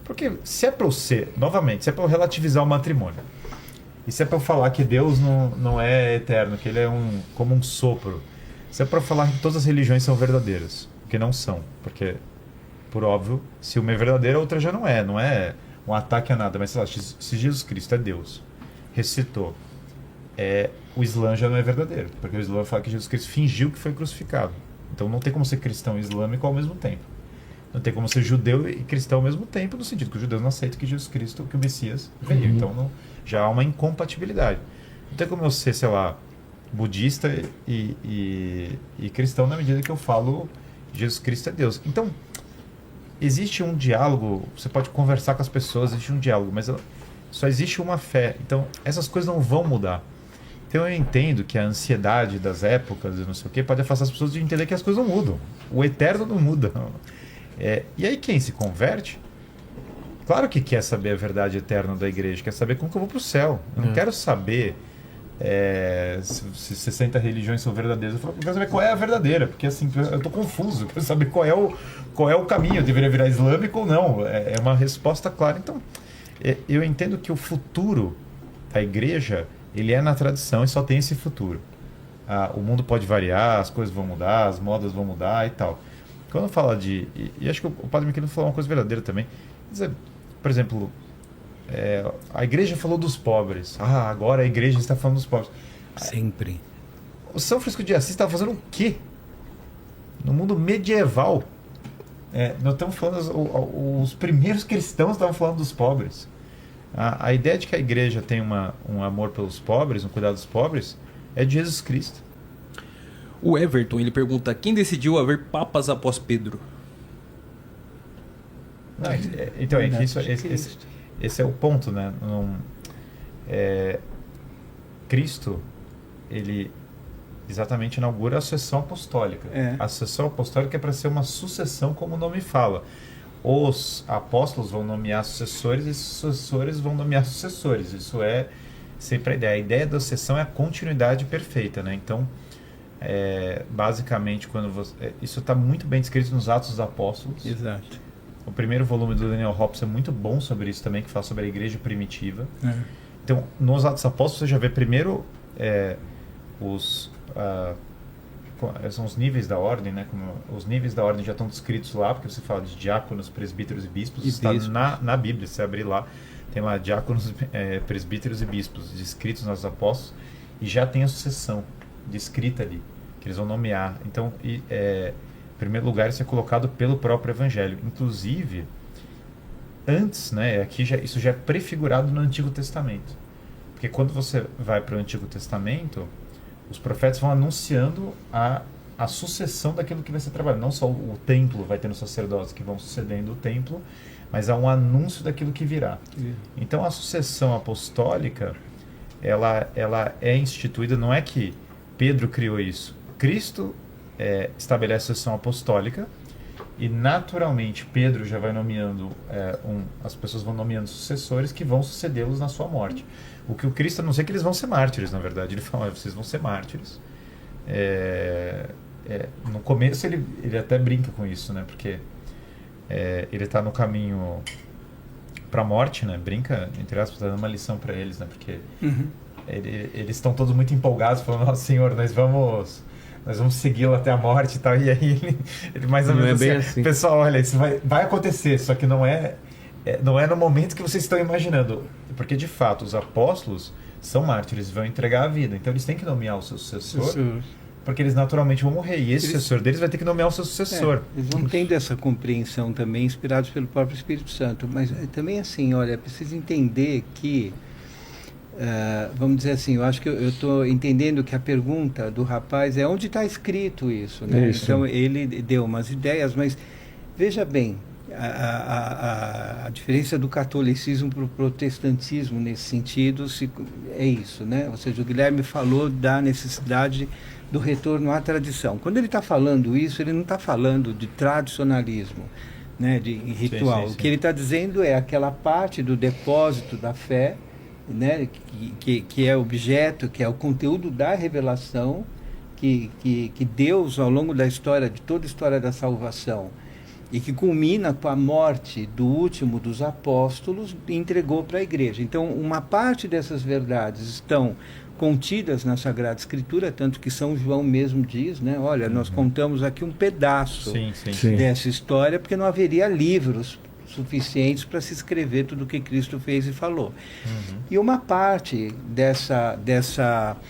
Porque se é para se é para eu relativizar o matrimônio, e se é para eu falar que Deus não é eterno, que ele é como um sopro, se é para falar que todas as religiões são verdadeiras, que não são, porque, por óbvio, se uma é verdadeira, a outra já não é um ataque a nada, mas sei lá, se Jesus Cristo é Deus, ressuscitou, o Islã já não é verdadeiro, porque o Islã fala que Jesus Cristo fingiu que foi crucificado. Então não tem como ser cristão e islâmico ao mesmo tempo. Não tem como ser judeu e cristão ao mesmo tempo, no sentido que os judeus não aceitam que Jesus Cristo, que o Messias veio. Então já há uma incompatibilidade. Não tem como eu ser, sei lá, budista e cristão na medida que eu falo Jesus Cristo é Deus. Então, existe um diálogo, você pode conversar com as pessoas, existe um diálogo, mas só existe uma fé. Então, essas coisas não vão mudar. Então eu entendo que a ansiedade das épocas e não sei o que pode afastar as pessoas de entender que as coisas não mudam. O eterno não muda. E aí quem se converte, claro que quer saber a verdade eterna da igreja, quer saber como que eu vou para o céu. Eu não quero saber se 60 religiões são verdadeiras. Eu quero saber qual é a verdadeira, porque assim, eu estou confuso. Eu quero saber qual é o caminho. Eu deveria virar islâmico ou não? É uma resposta clara. Então, eu entendo que o futuro da igreja ele é na tradição e só tem esse futuro. O mundo pode variar, as coisas vão mudar, as modas vão mudar e tal. Quando fala de... E acho que o Padre Miquelino falou uma coisa verdadeira também. Dizer, por exemplo, a igreja falou dos pobres. Agora a igreja está falando dos pobres. Sempre. O São Francisco de Assis estava fazendo o quê? No mundo medieval. Nós estamos falando... Os primeiros cristãos estavam falando dos pobres. A ideia de que a igreja tem um amor pelos pobres, um cuidado dos pobres, é de Jesus Cristo. O Everton, ele pergunta, quem decidiu haver papas após Pedro? Então, esse é o ponto, né? Cristo, ele exatamente inaugura a sucessão apostólica. A sucessão apostólica é para ser uma sucessão, como o nome fala. Os apóstolos vão nomear sucessores e os sucessores vão nomear sucessores. Isso é sempre a ideia. A ideia da sucessão é a continuidade perfeita, né? Então, basicamente, isso está muito bem descrito nos Atos dos Apóstolos. Exato. O primeiro volume do Daniel Hobbes é muito bom sobre isso também, que fala sobre a igreja primitiva. Então, nos Atos dos Apóstolos, você já vê primeiro são os níveis da ordem, né? Os níveis da ordem já estão descritos lá, porque você fala de diáconos, presbíteros e bispos. Está na Bíblia, se abrir lá, tem lá diáconos, presbíteros e bispos descritos nos apóstolos, e já tem a sucessão descrita ali, que eles vão nomear. Então, em primeiro lugar, isso é colocado pelo próprio Evangelho. Inclusive, antes, né? Isso já é prefigurado no Antigo Testamento. Porque quando você vai para o Antigo Testamento, os profetas vão anunciando a sucessão daquilo que vai ser trabalhado. Não só o templo vai tendo sacerdotes que vão sucedendo o templo, mas há um anúncio daquilo que virá. Então a sucessão apostólica, ela é instituída, não é que Pedro criou isso. Cristo estabelece a sucessão apostólica e naturalmente Pedro já vai nomeando, as pessoas vão nomeando sucessores que vão sucedê-los na sua morte. O que o Cristo anuncia é que eles vão ser mártires, na verdade. Ele fala, vocês vão ser mártires. No começo ele até brinca com isso, né? Porque ele está no caminho para a morte, né? Brinca, entre aspas, dando uma lição para eles, né? Porque eles estão todos muito empolgados, falando, Senhor, nós vamos segui-lo até a morte e tal. E aí ele mais ou menos assim, pessoal, olha, isso vai acontecer, só que não é no momento que vocês estão imaginando. Porque, de fato, os apóstolos são mártires, vão entregar a vida. Então, eles têm que nomear o seu sucessor, porque eles naturalmente vão morrer. E esse sucessor deles vai ter que nomear o seu sucessor. Eles vão tendo essa compreensão também, inspirados pelo próprio Espírito Santo. Mas também, assim, olha, precisa entender que, vamos dizer assim, eu acho que eu estou entendendo que a pergunta do rapaz é onde está escrito isso, né? Isso. Então, ele deu umas ideias, mas veja bem, a diferença do catolicismo para o protestantismo nesse sentido é isso, né? Ou seja, o Guilherme falou da necessidade do retorno à tradição. Quando ele está falando isso, ele não está falando de tradicionalismo, né, de ritual. Sim, sim, sim. O que ele está dizendo é aquela parte do depósito da fé, né, que é objeto, que é o conteúdo da revelação que Deus, ao longo da história, de toda a história da salvação, e que culmina com a morte do último dos apóstolos, entregou para a igreja. Então, uma parte dessas verdades estão contidas na Sagrada Escritura, tanto que São João mesmo diz, né, olha, nós contamos aqui um pedaço dessa história, porque não haveria livros suficientes para se escrever tudo o que Cristo fez e falou. E uma parte dessas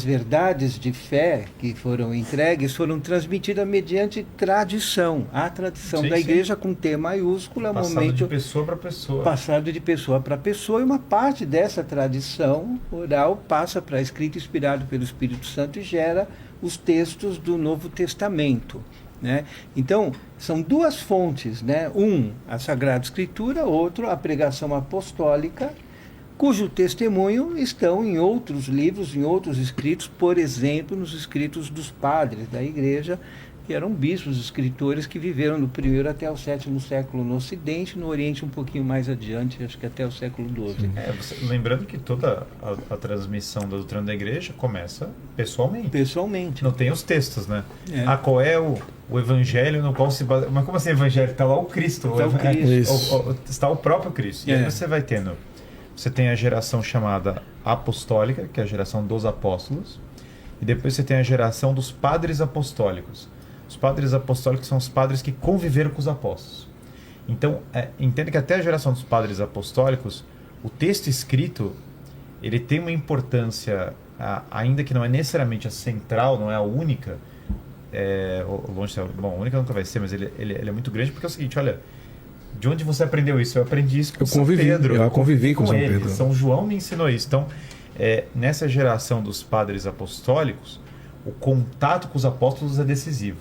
verdades de fé que foram entregues foram transmitidas mediante tradição. A tradição da igreja com T maiúsculo é um momento de pessoa para pessoa. Passado de pessoa para pessoa, e uma parte dessa tradição oral passa para escrito inspirado pelo Espírito Santo e gera os textos do Novo Testamento, né? Então, são duas fontes, né? A Sagrada Escritura, outro, a pregação apostólica, cujo testemunho estão em outros livros, em outros escritos, por exemplo, nos escritos dos padres da igreja, que eram bispos, escritores que viveram do primeiro até o 7º século no Ocidente, no Oriente um pouquinho mais adiante, acho que até o século XII. Lembrando que toda a transmissão da doutrina da igreja começa pessoalmente. Pessoalmente. Não tem os textos, né? Qual é o evangelho no qual se baseia... Mas como assim evangelho? Está lá o Cristo. Está o próprio Cristo. E aí você vai tendo... Você tem a geração chamada apostólica, que é a geração dos apóstolos, e depois você tem a geração dos padres apostólicos. Os padres apostólicos são os padres que conviveram com os apóstolos. Então, entenda que até a geração dos padres apostólicos, o texto escrito, ele tem uma importância, ainda que não é necessariamente a central, não é a única, a única nunca vai ser, mas ele é muito grande, porque é o seguinte, olha... De onde você aprendeu isso? Eu aprendi isso com São Pedro. Eu convivi com São Pedro. São João me ensinou isso. Então, nessa geração dos padres apostólicos, o contato com os apóstolos é decisivo.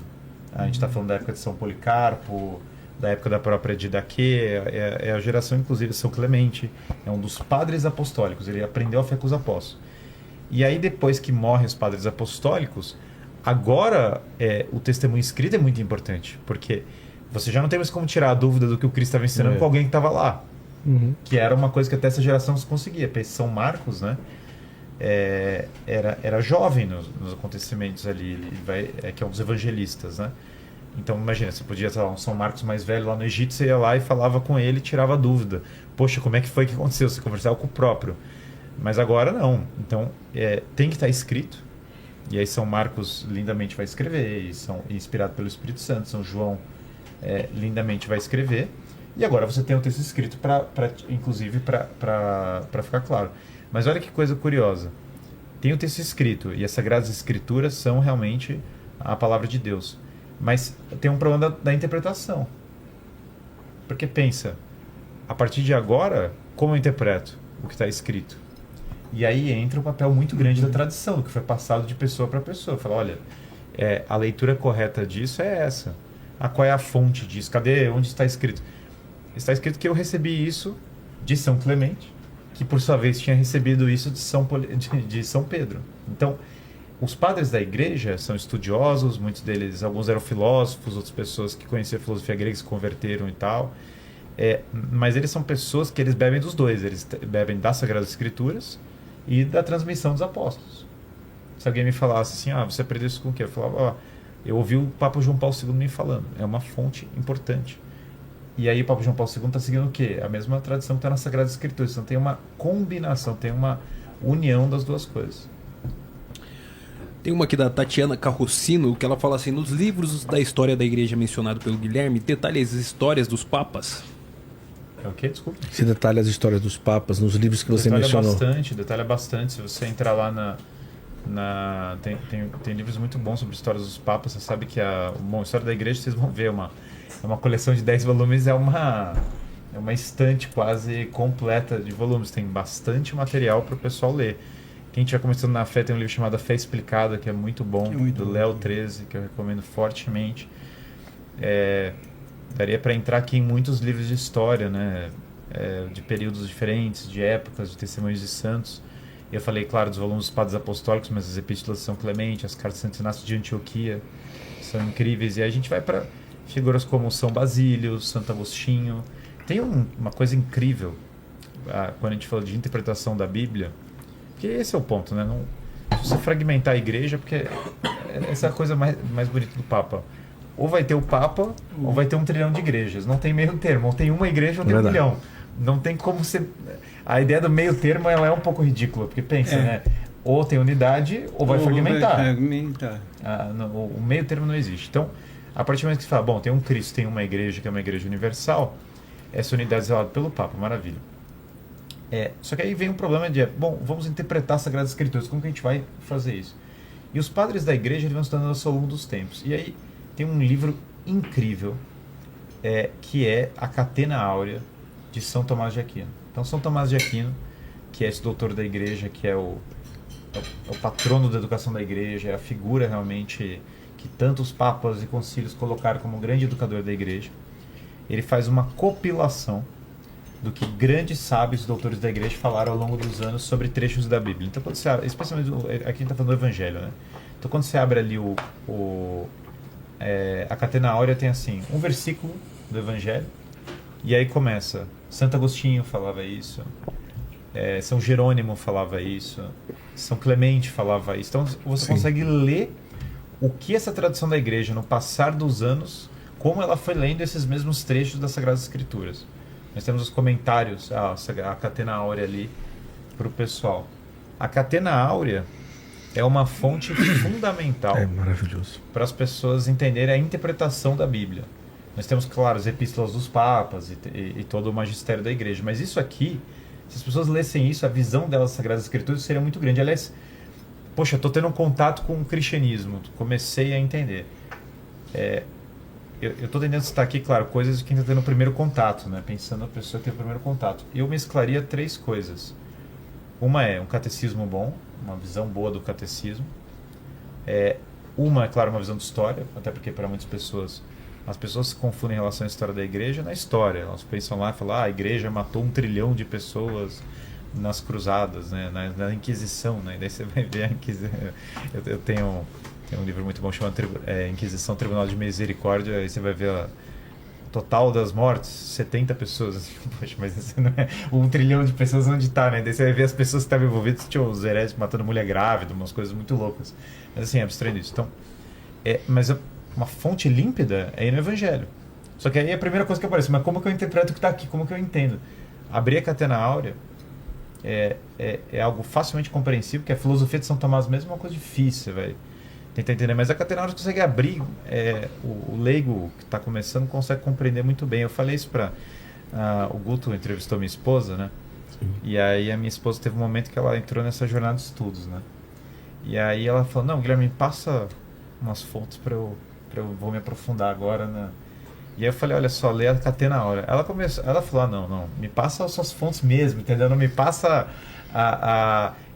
A gente está falando da época de São Policarpo, da época da própria Didaquê, é a geração, inclusive, de São Clemente. É um dos padres apostólicos. Ele aprendeu a fé com os apóstolos. E aí, depois que morrem os padres apostólicos, agora o testemunho escrito é muito importante, porque... Você já não tem mais como tirar a dúvida do que o Cristo estava ensinando com alguém que estava lá. Que era uma coisa que até essa geração se conseguia. São Marcos, né? Era jovem nos acontecimentos ali. Que é um dos evangelistas, né? Então, imagina, você podia ter um São Marcos mais velho lá no Egito, você ia lá e falava com ele e tirava a dúvida. Poxa, como é que foi que aconteceu? Você conversava com o próprio. Mas agora não. Então, tem que estar escrito. E aí São Marcos lindamente vai escrever, inspirado pelo Espírito Santo. São João... lindamente vai escrever, e agora você tem o texto escrito inclusive para ficar claro. Mas olha que coisa curiosa, tem o texto escrito e as Sagradas Escrituras são realmente a palavra de Deus, mas tem um problema da interpretação, porque pensa, a partir de agora, como eu interpreto o que está escrito? E aí entra um papel muito grande da tradição, do que foi passado de pessoa para pessoa. Fala, olha, a leitura correta disso é essa. Qual é a fonte disso? Onde está escrito? Está escrito que eu recebi isso de São Clemente, que por sua vez tinha recebido isso de São Pedro. Então, os padres da igreja são estudiosos, muitos deles, alguns eram filósofos, outras pessoas que conheciam a filosofia grega se converteram e tal. Mas eles são pessoas que eles bebem dos dois. Eles bebem das Sagradas Escrituras e da transmissão dos apóstolos. Se alguém me falasse assim, você aprendeu isso com o quê? Eu falava, eu ouvi o Papa João Paulo II me falando. É uma fonte importante. E aí o Papa João Paulo II está seguindo o quê? A mesma tradição que está nas Sagradas Escrituras. Então tem uma combinação, tem uma união das duas coisas. Tem uma aqui da Tatiana Carrocino, que ela fala assim, nos livros da história da igreja mencionado pelo Guilherme, detalha as histórias dos papas. É o quê? Desculpa. Se detalha as histórias dos papas nos livros que você mencionou. Detalha bastante. Se você entrar lá tem livros muito bons sobre histórias dos papas. Você sabe que a história da igreja, vocês vão ver, é uma coleção de 10 volumes, é uma estante quase completa de volumes. Tem bastante material para o pessoal ler. Quem estiver começando na fé, tem um livro chamado A Fé Explicada, que é muito bom, do Léo 13, que eu recomendo fortemente. daria para entrar aqui em muitos livros de história, né? De períodos diferentes, de épocas, de testemunhos de santos. Eu falei, claro, dos volumes dos Padres Apostólicos, mas as Epístolas de São Clemente, as Cartas de Santo Inácio de Antioquia são incríveis. E aí a gente vai para figuras como São Basílio, Santo Agostinho. Tem uma coisa incrível quando a gente fala de interpretação da Bíblia, que esse é o ponto, né? Não, se você fragmentar a igreja, porque essa é a coisa mais bonita do Papa. Ou vai ter o Papa, ou vai ter 1 trilhão de igrejas. Não tem meio termo. Ou tem uma igreja, ou tem 1 milhão. Não tem como ser... A ideia do meio termo ela é um pouco ridícula, porque pensa, né? Ou tem unidade, ou vai fragmentar. O meio termo não existe. Então, a partir do momento que você fala, bom, tem um Cristo, tem uma igreja que é uma igreja universal, essa unidade é zelada pelo Papa, maravilha. Só que aí vem um problema de, vamos interpretar as Sagradas Escrituras, como que a gente vai fazer isso? E os padres da igreja eles vão estudando isso ao longo dos tempos. E aí tem um livro incrível, que é a Catena Áurea, de São Tomás de Aquino. Então, São Tomás de Aquino, que é esse doutor da igreja, que é o patrono da educação da igreja, é a figura realmente que tantos papas e concílios colocaram como grande educador da igreja, ele faz uma compilação do que grandes sábios e doutores da igreja falaram ao longo dos anos sobre trechos da Bíblia. Então, quando você abre, especialmente aqui a gente está falando do Evangelho, né? Então, quando você abre ali a Catena Áurea, tem assim, um versículo do Evangelho, e aí começa, Santo Agostinho falava isso, São Jerônimo falava isso, São Clemente falava isso. Então, você consegue ler o que essa tradição da igreja, no passar dos anos, como ela foi lendo esses mesmos trechos das Sagradas Escrituras. Nós temos os comentários, a Catena Áurea ali, para o pessoal. A Catena Áurea é uma fonte fundamental para as pessoas entenderem a interpretação da Bíblia. Nós temos, claro, as epístolas dos papas e todo o magistério da igreja, mas isso aqui, se as pessoas lessem isso, a visão delas das Sagradas Escrituras seria muito grande. Aliás, poxa, estou tendo um contato com o cristianismo, comecei a entender. Eu estou tentando citar aqui, claro, coisas de quem está tendo o primeiro contato, né? Pensando na pessoa que tem o primeiro contato. Eu mesclaria 3 coisas. Uma é um catecismo bom, uma visão boa do catecismo. Uma, é claro, uma visão de história, até porque para muitas pessoas, as pessoas se confundem em relação à história da igreja na história. Elas pensam lá e falam, a igreja matou 1 trilhão de pessoas nas cruzadas, né? na Inquisição, né? E daí você vai ver a Inquisição. Eu tenho um livro muito bom chamado Inquisição, Tribunal de Misericórdia, aí você vai ver o total das mortes, 70 pessoas. Assim, poxa, mas isso não é 1 trilhão de pessoas onde está, né? Daí você vai ver as pessoas que estavam envolvidas, tinha os hereges matando mulher grávida, umas coisas muito loucas. Mas assim, é abstraído isso. Então, mas uma fonte límpida é aí no Evangelho. Só que aí é a primeira coisa que aparece, mas como que eu interpreto o que está aqui? Como que eu entendo? Abrir a Catena Áurea é algo facilmente compreensível, porque a filosofia de São Tomás mesmo é uma coisa difícil, velho. Tentar entender, mas a Catena Áurea consegue abrir, o leigo que está começando consegue compreender muito bem. Eu falei isso para o Guto entrevistou minha esposa, né? Sim. E aí a minha esposa teve um momento que ela entrou nessa jornada de estudos, né? E aí ela falou, não, Guilherme, me passa umas fontes para eu vou me aprofundar agora, né? E aí eu falei, olha só, lê a Catena Áurea. Ela falou, não, me passa as suas fontes mesmo, entendeu? Não me passa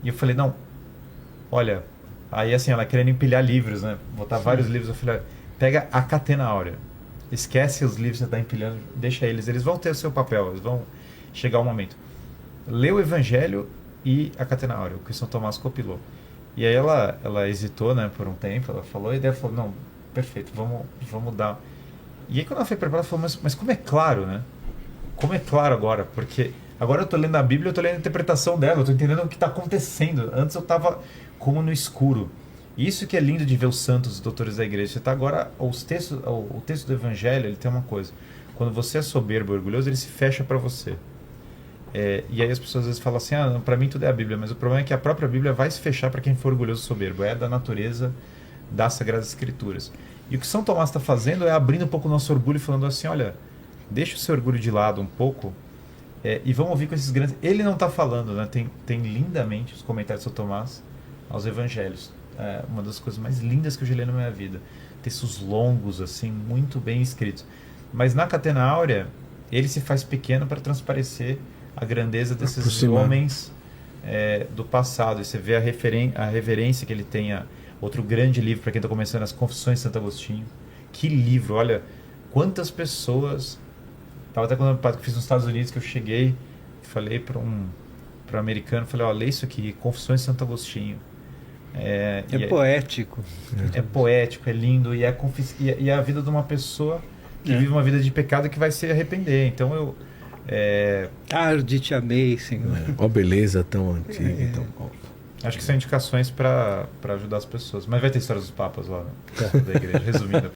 E eu falei, não, olha, aí assim, ela querendo empilhar livros, né? Botar vários livros, eu falei, pega a Catena Áurea. Esquece os livros que você está empilhando, deixa eles vão ter o seu papel, eles vão chegar o momento. Lê o Evangelho e a Catena Áurea, o que São Tomás compilou. E aí ela hesitou, né, por um tempo, ela falou, e daí ela falou, não, perfeito, vamos dar. E aí quando ela foi preparada, ela falou, mas como é claro, né? Como é claro agora? Porque agora eu estou lendo a Bíblia, eu estou lendo a interpretação dela, eu estou entendendo o que está acontecendo. Antes eu estava como no escuro. Isso que é lindo de ver os santos, os doutores da igreja. Você tá agora, o texto do Evangelho, ele tem uma coisa. Quando você é soberbo e orgulhoso, ele se fecha para você. E aí as pessoas às vezes falam assim, para mim tudo é a Bíblia, mas o problema é que a própria Bíblia vai se fechar para quem for orgulhoso e soberbo. É da natureza das Sagradas Escrituras. E o que São Tomás está fazendo é abrindo um pouco o nosso orgulho e falando assim, olha, deixa o seu orgulho de lado um pouco e vamos ouvir com esses grandes... Ele não está falando, né? Tem lindamente os comentários de São Tomás aos Evangelhos. Uma das coisas mais lindas que eu já li na minha vida. Textos longos, assim, muito bem escritos. Mas na Catena Áurea, ele se faz pequeno para transparecer a grandeza desses homens do passado. E você vê a reverência que ele tem a outro grande livro para quem está começando, As Confissões de Santo Agostinho. Que livro, olha, quantas pessoas... Estava até contando que eu fiz nos Estados Unidos, que eu cheguei, falei para um americano, falei, ó, lê isso aqui, Confissões de Santo Agostinho. É poético. É poético, é lindo, e é a vida de uma pessoa que vive uma vida de pecado que vai se arrepender. Então eu... Tarde te amei, Senhor. Ó, beleza tão antiga. Então, acho que são indicações para ajudar as pessoas. Mas vai ter histórias dos papas lá da igreja, resumindo.